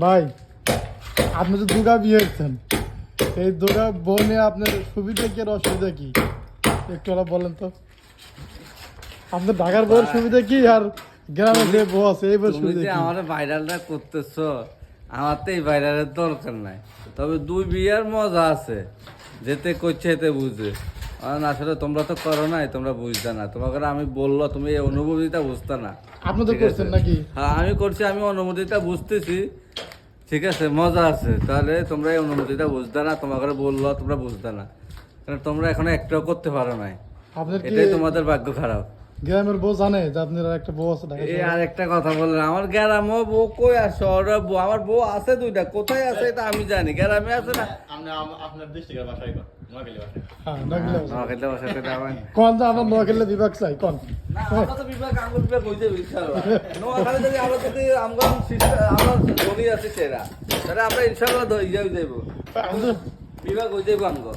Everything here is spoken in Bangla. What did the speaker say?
ভাই আপনি তো দুর্গা বিয়ে হচ্ছেন, এই দুর্গা বউ নিয়ে আপনার সুবিধা কি আর অসুবিধা কি একটু ওরা বলেন তো। আপনার ঢাকার বউর সুবিধা কি আর গ্রামের যে বউ আছে এই বউর তুমি সুবিধা যে কি? আমার ভাইরালটা করতেছো, আমার তো এই ভাইরালের দরকার নাই। তবে দুই বিয়ার মজা আছে, যেতে করছে এতে বুঝে। কারণ আসলে তোমরা তো করো নাই, তোমরা বুঝতে না। তোমাকে আমি বললো, তুমি এই অনুভূতিটা বুঝতে না। আপনি তো ঠিক করছেন আছে? নাকি? হ্যাঁ আমি করছি, আমি অনুভূতিটা বুঝতেছি। ঠিক আছে, মজা আছে। তাহলে তোমরা এই অনুভূতিটা বুঝতে না, তোমাকে বললো তোমরা বুঝতে না, কারণ তোমরা এখনো একটাও করতে পারো নাই। আপনার কি এটাই তোমাদের ভাগ্য খারাপ। গ্রামের বউ জানে যে আপনার একটা বউ আছে ঢাকা এই শহরে? আর একটা কথা বললেন, আমার গ্রামও বউ কই আর শহরে বউ, আমার বউ আছে দুইটা, কোথায় আছে এটা আমি জানি। গ্রামে আছে না? আপনার ডিস্ট্রিক্টের বাসায় কর, নোয়াখালী বাসায়। হ্যাঁ নোয়াখালী আছে। নোয়াখালীতে বসাতে যাবেন? কোন যে আমার নোয়াখালী বিভাগ চাই কোন? না, আমরা তো বিভাগ, আঙ্গুর বিভাগ হইতে ইনশাআল্লাহ। নোয়াখালী যদি আমরা যদি আমগো সিস্টার, আমার ধনী আছে সেরা, তাহলে আমরা ইনশাআল্লাহ ইয়ে হয়ে যাইব, বিভাগ হয়ে যাইব আমগো।